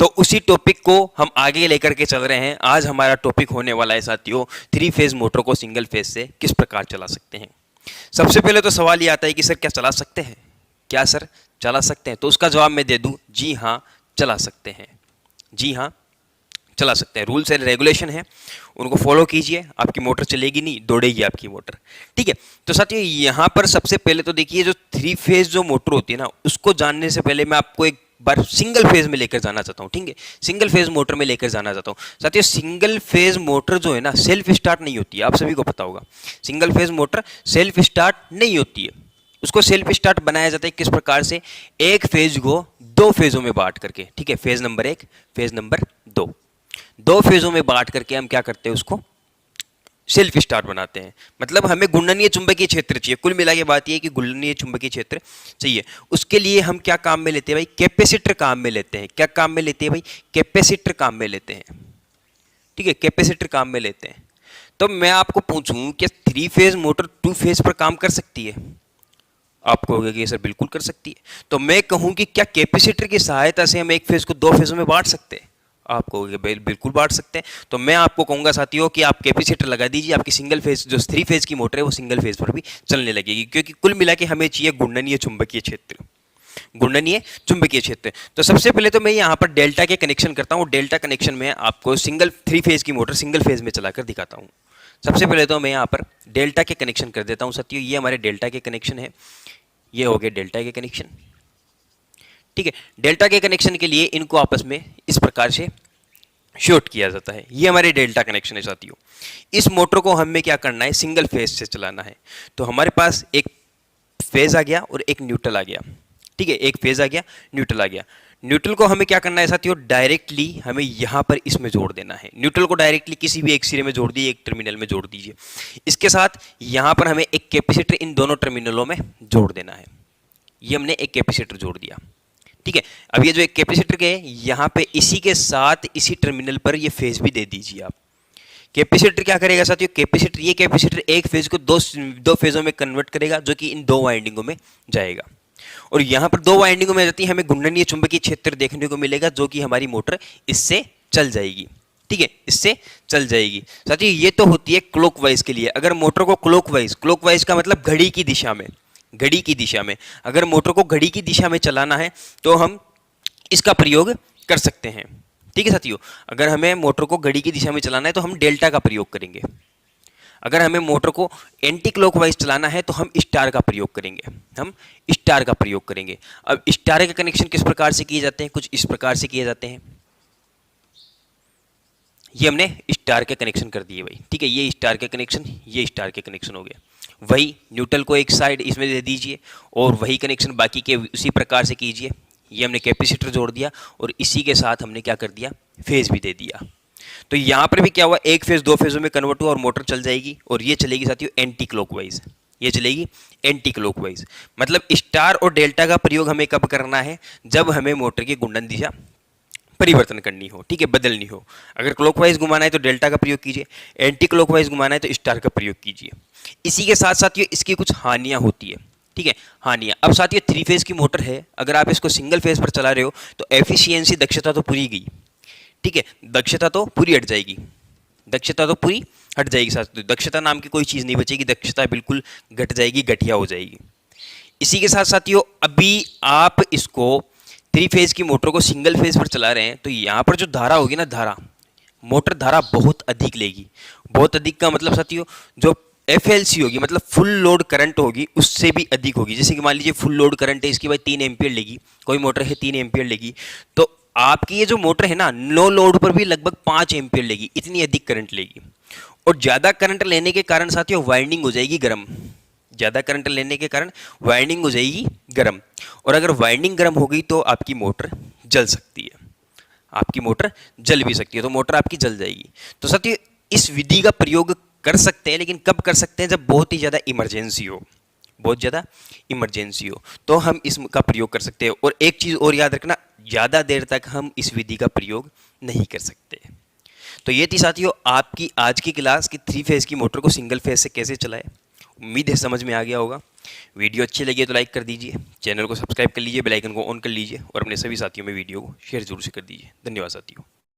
तो उसी टॉपिक को हम आगे लेकर के चल रहे हैं। आज हमारा टॉपिक होने वाला है साथियों, 3 फेज मोटर को सिंगल फेज से किस प्रकार चला सकते हैं। सबसे पहले तो सवाल ये आता है कि सर क्या चला सकते हैं, क्या सर चला सकते हैं? तो उसका जवाब मैं दे दूं, जी हाँ चला सकते हैं, जी हाँ चला सकते हैं। रूल्स एंड रेगुलेशन है, उनको फॉलो कीजिए, आपकी मोटर चलेगी नहीं, दौड़ेगी आपकी मोटर। ठीक है, तो साथियों यहाँ पर सबसे पहले तो देखिए, जो 3 फेज जो मोटर होती है ना, उसको जानने से पहले मैं आपको एक बार सिंगल फेज में लेकर जाना चाहता हूँ। ठीक है, सिंगल फेज मोटर में लेकर जाना चाहता हूँ। साथियों सिंगल फेज मोटर जो है ना, सेल्फ स्टार्ट नहीं होती है, आप सभी को पता होगा। Single phase motor self start नहीं होती है। उसको सेल्फ स्टार्ट बनाया जाता है किस प्रकार से, एक फेज को 2 फेजों में बांट करके। ठीक है, फेज नंबर 1, फेज नंबर 2, 2 फेजों में बांट करके हम क्या करते हैं, उसको सेल्फ स्टार्ट बनाते हैं। मतलब हमें घूर्णनीय चुंबकीय क्षेत्र चाहिए। कुल मिला के बात यह है कि घूर्णनीय चुंबकीय क्षेत्र चाहिए। उसके लिए हम क्या काम में लेते हैं भाई, कैपेसिटर काम में लेते हैं। क्या काम में लेते हैं भाई, कैपेसिटर काम में लेते हैं। ठीक है, कैपेसिटर काम में लेते हैं। तो मैं आपको पूछूं कि 3 फेज मोटर 2 फेज पर काम कर सकती है? आप कहोगे कि सर बिल्कुल कर सकती है। तो मैं कहूं कि क्या कैपेसिटर की सहायता से हम एक फेज को 2 फेजों में बांट सकते हैं? आप कहोगे बिल्कुल बांट सकते हैं। तो मैं आपको कहूंगा साथियों कि आप कैपेसिटर लगा दीजिए, आपकी सिंगल फेज जो 3 फेज की मोटर है वो सिंगल फेज पर भी चलने लगेगी। क्योंकि कुल मिला के हमें चाहिए घूर्णनीय चुंबकीय क्षेत्र, घूर्णनीय चुंबकीय क्षेत्र। तो सबसे पहले तो मैं यहाँ पर डेल्टा के कनेक्शन करता हूँ। डेल्टा कनेक्शन में आपको सिंगल 3 फेज की मोटर सिंगल फेज में चलाकर दिखाता हूँ। सबसे पहले तो मैं यहाँ पर डेल्टा के कनेक्शन कर देता हूँ साथियों। ये हमारे डेल्टा के कनेक्शन है, ये हो गए डेल्टा के कनेक्शन। ठीक है, डेल्टा के कनेक्शन के लिए इनको आपस में इस प्रकार से शॉर्ट किया जाता है। ये हमारे डेल्टा कनेक्शन है साथियों। इस मोटर को हमें क्या करना है, सिंगल फेज से चलाना है। तो हमारे पास एक फेज आ गया और एक न्यूट्रल आ गया। ठीक है, एक फेज आ गया, न्यूट्रल आ गया। न्यूट्रल को हमें क्या करना है साथियों, डायरेक्टली हमें यहां पर इसमें जोड़ देना है। न्यूट्रल को डायरेक्टली किसी भी एक सिरे में जोड़ दीजिए, एक टर्मिनल में जोड़ दीजिए। इसके साथ यहां पर हमें एक कैपेसिटर इन दोनों टर्मिनलों में जोड़ देना है। ये हमने एक कैपेसिटर जोड़ दिया। ठीक है, अब ये जो एक कैपेसिटर के यहां पे इसी के साथ इसी टर्मिनल पर ये फेज भी दे दीजिए आप। कैपेसिटर क्या करेगा साथियों, कैपेसिटर ये कैपेसिटर एक फेज को दो फेजों में कन्वर्ट करेगा, जो कि इन 2 वाइंडिंगों में जाएगा। और यहां पर 2 वाइंडिंगों में जाती है, हमें घूर्णनीय चुंबकीय क्षेत्र देखने को मिलेगा, जो कि हमारी मोटर इससे चल जाएगी। ठीक है, इससे चल जाएगी। साथियों ये तो होती है क्लॉकवाइज के लिए। अगर मोटर को क्लॉकवाइज का मतलब घड़ी की दिशा में, घड़ी की दिशा में अगर मोटर को घड़ी की दिशा में चलाना है तो हम इसका प्रयोग कर सकते हैं। ठीक है साथियों, अगर हमें मोटर को घड़ी की दिशा में चलाना है तो हम डेल्टा का प्रयोग करेंगे। अगर हमें मोटर को एंटी क्लॉकवाइज चलाना है तो हम स्टार का प्रयोग करेंगे, हम स्टार का प्रयोग करेंगे। अब स्टार के कनेक्शन किस प्रकार से किए जाते हैं, कुछ इस प्रकार से किए जाते हैं। ये हमने स्टार के कनेक्शन कर दिए भाई। ठीक है, ये स्टार के कनेक्शन, ये स्टार के कनेक्शन हो गए। वही न्यूट्रल को एक साइड इसमें दे दीजिए और वही कनेक्शन बाकी के उसी प्रकार से कीजिए। ये हमने कैपेसिटर जोड़ दिया और इसी के साथ हमने क्या कर दिया, फेज भी दे दिया। तो यहां पर भी क्या हुआ, एक फेज 2 फेजों में कन्वर्ट हुआ और मोटर चल जाएगी। और ये चलेगी साथियों एंटी क्लॉकवाइज, ये चलेगी एंटी क्लॉकवाइज। मतलब स्टार और डेल्टा का प्रयोग हमें कब करना है, जब हमें मोटर की घूर्णन दिशा परिवर्तन करनी हो। ठीक है, बदलनी हो। अगर क्लॉकवाइज घुमाना है तो डेल्टा का प्रयोग कीजिए, एंटी क्लॉकवाइज घुमाना है तो स्टार का प्रयोग कीजिए। इसी के साथ साथियों इसकी कुछ हानियां होती है। ठीक है, हानियां। अब साथियों 3 फेज की मोटर है, अगर आप इसको सिंगल फेज पर चला रहे हो तो एफिशिएंसी, दक्षता तो पूरी गई। ठीक है, दक्षता तो पूरी हट जाएगी, दक्षता तो पूरी हट जाएगी साथियों। दक्षता नाम की कोई चीज नहीं बचेगी, दक्षता बिल्कुल घट जाएगी, घटिया हो जाएगी। इसी के साथ साथियों अभी आप इसको 3 फेज की मोटर को सिंगल फेज पर चला रहे हैं तो यहां पर जो धारा होगी ना, धारा, मोटर धारा बहुत अधिक लेगी। बहुत अधिक का मतलब साथियों जो एफएलसी होगी, मतलब फुल लोड करंट होगी, उससे भी अधिक होगी। जैसे कि मान लीजिए फुल लोड करंट है, इसकी भाई 3 एम्पियर लेगी, कोई मोटर है 3 एम्पियर लेगी, तो आपकी ये जो मोटर है ना, नो लोड पर भी लगभग 5 एम्पियर लेगी, इतनी अधिक करंट लेगी। और ज्यादा करंट लेने के कारण साथियों वाइंडिंग हो जाएगी गर्म, ज्यादा करंट लेने के कारण वाइंडिंग हो जाएगी गर्म। और अगर वाइंडिंग गर्म हो गई तो आपकी मोटर जल सकती है, आपकी मोटर जल भी सकती है, तो मोटर आपकी जल जाएगी। तो साथियों इस विधि का प्रयोग कर सकते हैं, लेकिन कब कर सकते हैं, जब बहुत ही ज्यादा इमरजेंसी हो, बहुत ज्यादा इमरजेंसी हो तो हम इसका प्रयोग कर सकते हैं। और एक चीज और याद रखना, ज्यादा देर तक हम इस विधि का प्रयोग नहीं कर सकते। तो ये थी साथियों आपकी आज की क्लास कि 3 फेज की मोटर को सिंगल फेज से कैसे चलाएं उम्मीद है समझ में आ गया होगा। वीडियो अच्छी लगी है तो लाइक कर दीजिए, चैनल को सब्सक्राइब कर लीजिए, बेल आइकन को ऑन कर लीजिए और अपने सभी साथियों में वीडियो को शेयर जरूर से कर दीजिए। धन्यवाद साथियों।